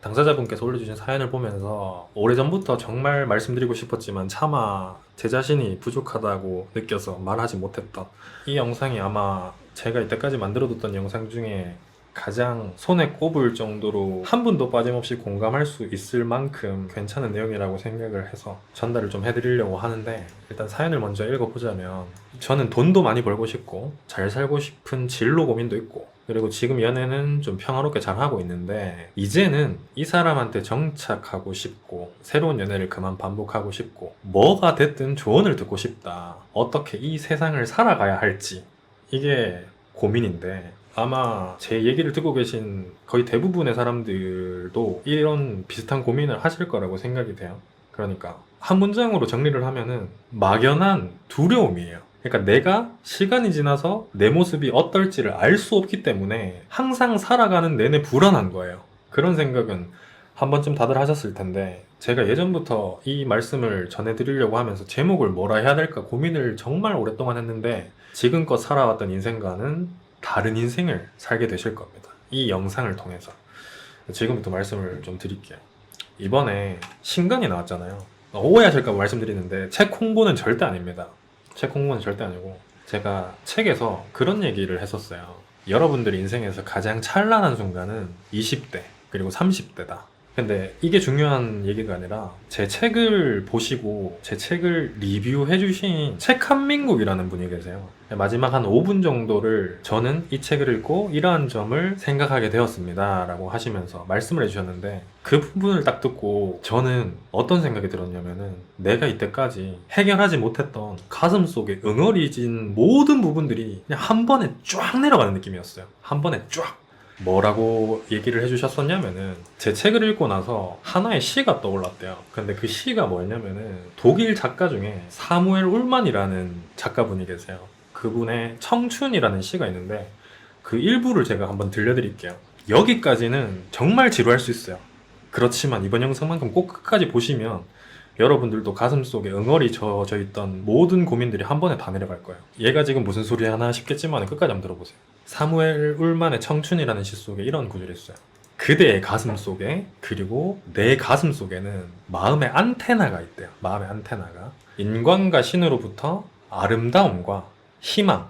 당사자분께서 올려주신 사연을 보면서 오래전부터 정말 말씀드리고 싶었지만 차마 제 자신이 부족하다고 느껴서 말하지 못했던 이 영상이 아마 제가 이때까지 만들어뒀던 영상 중에 가장 손에 꼽을 정도로 한 분도 빠짐없이 공감할 수 있을 만큼 괜찮은 내용이라고 생각을 해서 전달을 좀 해드리려고 하는데, 일단 사연을 먼저 읽어보자면, 저는 돈도 많이 벌고 싶고 잘 살고 싶은 진로 고민도 있고, 그리고 지금 연애는 좀 평화롭게 잘하고 있는데 이제는 이 사람한테 정착하고 싶고 새로운 연애를 그만 반복하고 싶고 뭐가 됐든 조언을 듣고 싶다. 어떻게 이 세상을 살아가야 할지, 이게 고민인데, 아마 제 얘기를 듣고 계신 거의 대부분의 사람들도 이런 비슷한 고민을 하실 거라고 생각이 돼요. 그러니까 한 문장으로 정리를 하면은 막연한 두려움이에요. 그러니까 내가 시간이 지나서 내 모습이 어떨지를 알 수 없기 때문에 항상 살아가는 내내 불안한 거예요. 그런 생각은 한 번쯤 다들 하셨을 텐데, 제가 예전부터 이 말씀을 전해드리려고 하면서 제목을 뭐라 해야 될까 고민을 정말 오랫동안 했는데, 지금껏 살아왔던 인생과는 다른 인생을 살게 되실 겁니다. 이 영상을 통해서. 지금부터 말씀을 좀 드릴게요. 이번에 신간이 나왔잖아요. 오해하실까 봐 말씀드리는데 책 홍보는 절대 아닙니다. 책 홍보는 절대 아니고, 제가 책에서 그런 얘기를 했었어요. 여러분들 인생에서 가장 찬란한 순간은 20대 그리고 30대다. 근데 이게 중요한 얘기가 아니라 제 책을 보시고 제 책을 리뷰해 주신 책한민국이라는 분이 계세요. 마지막 한 5분 정도를 저는 이 책을 읽고 이러한 점을 생각하게 되었습니다 라고 하시면서 말씀을 해주셨는데, 그 부분을 딱 듣고 저는 어떤 생각이 들었냐면은, 내가 이때까지 해결하지 못했던 가슴 속에 응어리진 모든 부분들이 그냥 한 번에 쫙 내려가는 느낌이었어요. 한 번에 쫙. 뭐라고 얘기를 해주셨었냐면은, 제 책을 읽고 나서 하나의 시가 떠올랐대요. 근데 그 시가 뭐였냐면은, 독일 작가 중에 사무엘 울만이라는 작가분이 계세요. 그분의 청춘이라는 시가 있는데 그 일부를 제가 한번 들려드릴게요. 여기까지는 정말 지루할 수 있어요. 그렇지만 이번 영상만큼 꼭 끝까지 보시면 여러분들도 가슴속에 응어리 젖어 있던 모든 고민들이 한 번에 다 내려갈 거예요. 얘가 지금 무슨 소리 하나 싶겠지만 끝까지 한번 들어보세요. 사무엘 울만의 청춘이라는 시 속에 이런 구절이 있어요. 그대의 가슴 속에, 그리고 내 가슴 속에는 마음의 안테나가 있대요. 마음의 안테나가 인간과 신으로부터 아름다움과 희망,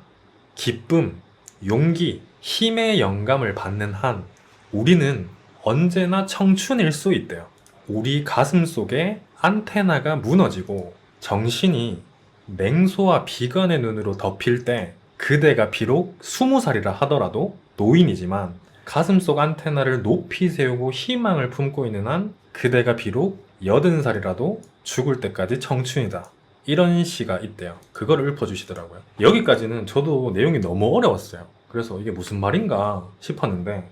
기쁨, 용기, 힘의 영감을 받는 한 우리는 언제나 청춘일 수 있대요. 우리 가슴 속에 안테나가 무너지고 정신이 맹소와 비관의 눈으로 덮일 때, 그대가 비록 20살이라 하더라도 노인이지만 가슴속 안테나를 높이 세우고 희망을 품고 있는 한 그대가 비록 80살이라도 죽을 때까지 청춘이다. 이런 시가 있대요. 그거를 읊어주시더라고요. 여기까지는 저도 내용이 너무 어려웠어요. 그래서 이게 무슨 말인가 싶었는데,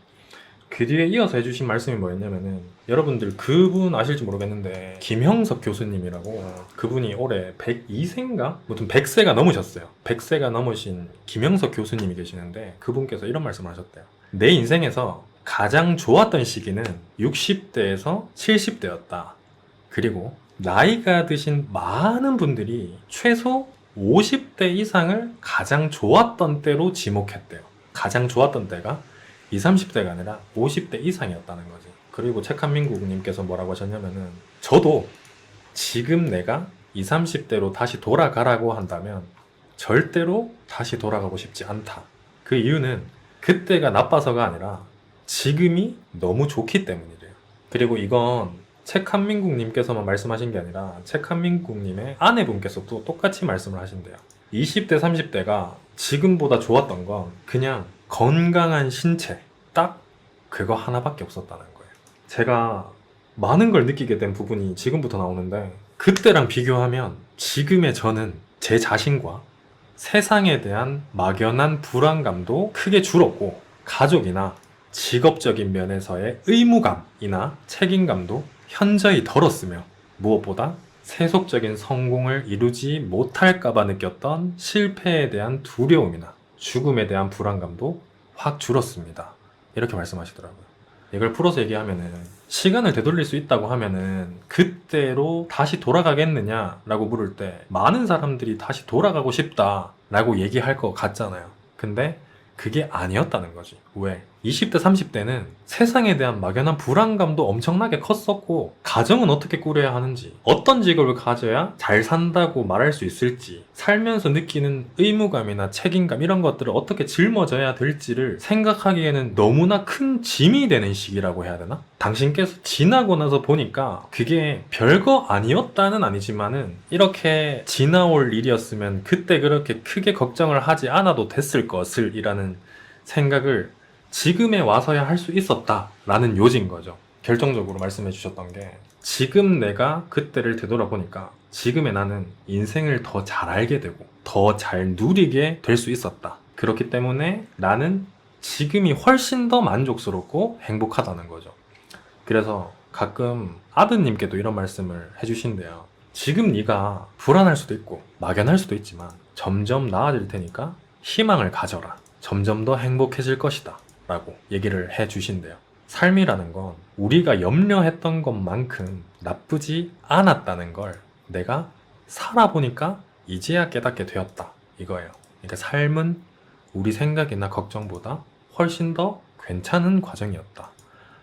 그 뒤에 이어서 해주신 말씀이 뭐였냐면은, 여러분들 그분 아실지 모르겠는데 김형석 교수님이라고, 그분이 올해 102세인가? 무튼 100세가 넘으셨어요. 100세가 넘으신 김형석 교수님이 계시는데, 그분께서 이런 말씀을 하셨대요. 내 인생에서 가장 좋았던 시기는 60대에서 70대였다. 그리고 나이가 드신 많은 분들이 최소 50대 이상을 가장 좋았던 때로 지목했대요. 가장 좋았던 때가 20, 30대가 아니라 50대 이상이었다는 거지. 그리고 책한민국님께서 뭐라고 하셨냐면은, 저도 지금 내가 20, 30대로 다시 돌아가라고 한다면 절대로 다시 돌아가고 싶지 않다. 그 이유는 그때가 나빠서가 아니라 지금이 너무 좋기 때문이래요. 그리고 이건 책한민국님께서만 말씀하신 게 아니라 책한민국님의 아내분께서도 똑같이 말씀을 하신대요. 20대, 30대가 지금보다 좋았던 건 그냥 건강한 신체, 딱 그거 하나밖에 없었다는 거예요. 제가 많은 걸 느끼게 된 부분이 지금부터 나오는데, 그때랑 비교하면 지금의 저는 제 자신과 세상에 대한 막연한 불안감도 크게 줄었고, 가족이나 직업적인 면에서의 의무감이나 책임감도 현저히 덜었으며, 무엇보다 세속적인 성공을 이루지 못할까봐 느꼈던 실패에 대한 두려움이나 죽음에 대한 불안감도 확 줄었습니다. 이렇게 말씀하시더라고요. 이걸 풀어서 얘기하면은, 시간을 되돌릴 수 있다고 하면은 그때로 다시 돌아가겠느냐 라고 물을 때 많은 사람들이 다시 돌아가고 싶다 라고 얘기할 것 같잖아요. 근데 그게 아니었다는 거지. 왜? 20대, 30대는 세상에 대한 막연한 불안감도 엄청나게 컸었고, 가정은 어떻게 꾸려야 하는지, 어떤 직업을 가져야 잘 산다고 말할 수 있을지, 살면서 느끼는 의무감이나 책임감 이런 것들을 어떻게 짊어져야 될지를 생각하기에는 너무나 큰 짐이 되는 시기라고 해야 되나? 당신께서 지나고 나서 보니까 그게 별거 아니었다는 아니지만은 이렇게 지나올 일이었으면 그때 그렇게 크게 걱정을 하지 않아도 됐을 것을 이라는 생각을 지금에 와서야 할 수 있었다라는 요지인 거죠. 결정적으로 말씀해 주셨던 게, 지금 내가 그때를 되돌아보니까 지금의 나는 인생을 더 잘 알게 되고 더 잘 누리게 될 수 있었다. 그렇기 때문에 나는 지금이 훨씬 더 만족스럽고 행복하다는 거죠. 그래서 가끔 아드님께도 이런 말씀을 해주신대요. 지금 네가 불안할 수도 있고 막연할 수도 있지만 점점 나아질 테니까 희망을 가져라. 점점 더 행복해질 것이다 라고 얘기를 해 주신대요. 삶이라는 건 우리가 염려했던 것만큼 나쁘지 않았다는 걸 내가 살아보니까 이제야 깨닫게 되었다 이거예요. 그러니까 삶은 우리 생각이나 걱정보다 훨씬 더 괜찮은 과정이었다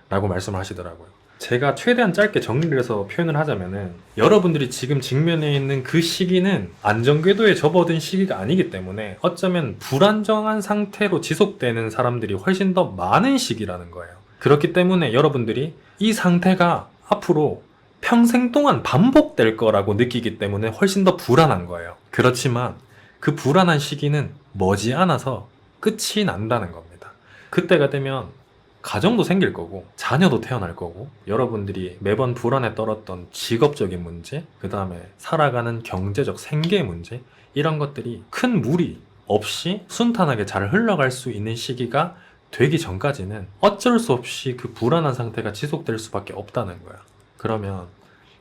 라고 말씀을 하시더라고요. 제가 최대한 짧게 정리를 해서 표현을 하자면은, 여러분들이 지금 직면해 있는 그 시기는 안정궤도에 접어든 시기가 아니기 때문에 어쩌면 불안정한 상태로 지속되는 사람들이 훨씬 더 많은 시기라는 거예요. 그렇기 때문에 여러분들이 이 상태가 앞으로 평생 동안 반복될 거라고 느끼기 때문에 훨씬 더 불안한 거예요. 그렇지만 그 불안한 시기는 머지않아서 끝이 난다는 겁니다. 그때가 되면 가정도 생길 거고 자녀도 태어날 거고, 여러분들이 매번 불안에 떨었던 직업적인 문제, 그 다음에 살아가는 경제적 생계 문제, 이런 것들이 큰 무리 없이 순탄하게 잘 흘러갈 수 있는 시기가 되기 전까지는 어쩔 수 없이 그 불안한 상태가 지속될 수밖에 없다는 거야. 그러면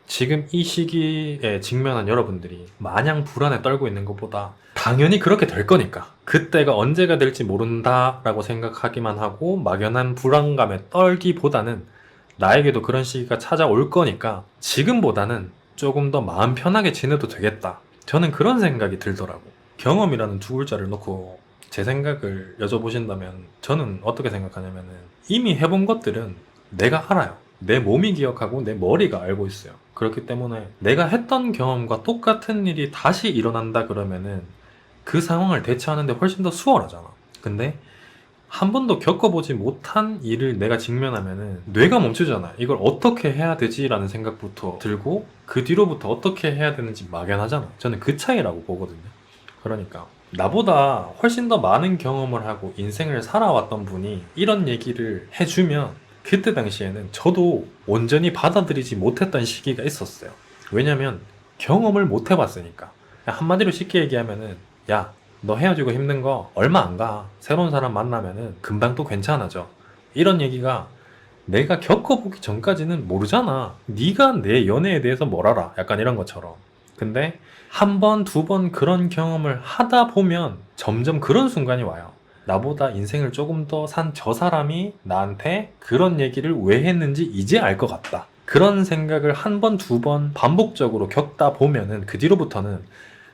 지금 이 시기에 직면한 여러분들이 마냥 불안에 떨고 있는 것보다 당연히 그렇게 될 거니까 그때가 언제가 될지 모른다라고 생각하기만 하고 막연한 불안감에 떨기보다는 나에게도 그런 시기가 찾아올 거니까 지금보다는 조금 더 마음 편하게 지내도 되겠다. 저는 그런 생각이 들더라고. 경험이라는 두 글자를 놓고 제 생각을 여쭤보신다면 저는 어떻게 생각하냐면은, 이미 해본 것들은 내가 알아요. 내 몸이 기억하고 내 머리가 알고 있어요. 그렇기 때문에 내가 했던 경험과 똑같은 일이 다시 일어난다 그러면은 그 상황을 대처하는데 훨씬 더 수월하잖아. 근데 한 번도 겪어보지 못한 일을 내가 직면하면은 뇌가 멈추잖아. 이걸 어떻게 해야 되지? 라는 생각부터 들고 그 뒤로부터 어떻게 해야 되는지 막연하잖아. 저는 그 차이라고 보거든요. 그러니까 나보다 훨씬 더 많은 경험을 하고 인생을 살아왔던 분이 이런 얘기를 해주면 그때 당시에는 저도 온전히 받아들이지 못했던 시기가 있었어요. 왜냐면 경험을 못 해봤으니까. 한마디로 쉽게 얘기하면은, 야, 너 헤어지고 힘든 거 얼마 안 가. 새로운 사람 만나면은 금방 또 괜찮아져. 이런 얘기가 내가 겪어보기 전까지는 모르잖아. 네가 내 연애에 대해서 뭘 알아. 약간 이런 것처럼. 근데 한 번, 두 번 그런 경험을 하다 보면 점점 그런 순간이 와요. 나보다 인생을 조금 더 산 저 사람이 나한테 그런 얘기를 왜 했는지 이제 알 것 같다. 그런 생각을 한 번, 두 번 반복적으로 겪다 보면은 그 뒤로부터는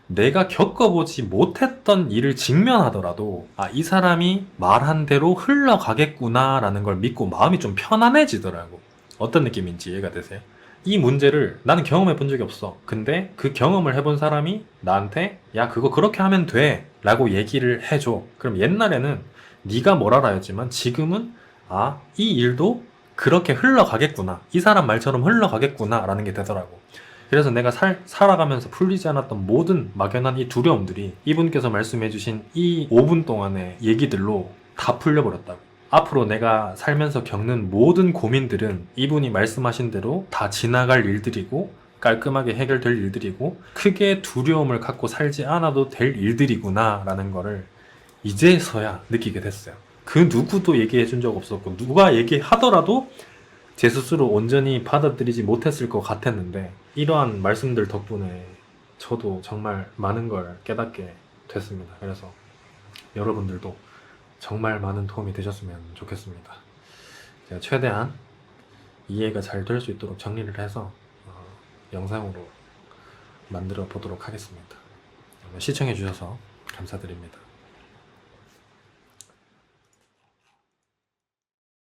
내가 겪어보지 못했던 일을 직면하더라도 이 사람이 말한 대로 흘러가겠구나 라는 걸 믿고 마음이 좀 편안해지더라고. 어떤 느낌인지 이해가 되세요? 이 문제를 나는 경험해 본 적이 없어. 근데 그 경험을 해본 사람이 나한테 야, 그거 그렇게 하면 돼 라고 얘기를 해줘. 그럼 옛날에는 네가 뭘 알아였지만 지금은 이 일도 그렇게 흘러가겠구나, 이 사람 말처럼 흘러가겠구나 라는 게 되더라고. 그래서 내가 살아가면서 풀리지 않았던 모든 막연한 이 두려움들이 이분께서 말씀해주신 이 5분 동안의 얘기들로 다 풀려버렸다고. 앞으로 내가 살면서 겪는 모든 고민들은 이분이 말씀하신 대로 다 지나갈 일들이고 깔끔하게 해결될 일들이고 크게 두려움을 갖고 살지 않아도 될 일들이구나 라는 거를 이제서야 느끼게 됐어요. 그 누구도 얘기해 준 적 없었고 누가 얘기하더라도 제 스스로 온전히 받아들이지 못했을 것 같았는데, 이러한 말씀들 덕분에 저도 정말 많은 걸 깨닫게 됐습니다. 그래서 여러분들도 정말 많은 도움이 되셨으면 좋겠습니다. 제가 최대한 이해가 잘 될 수 있도록 정리를 해서 영상으로 만들어 보도록 하겠습니다. 시청해 주셔서 감사드립니다.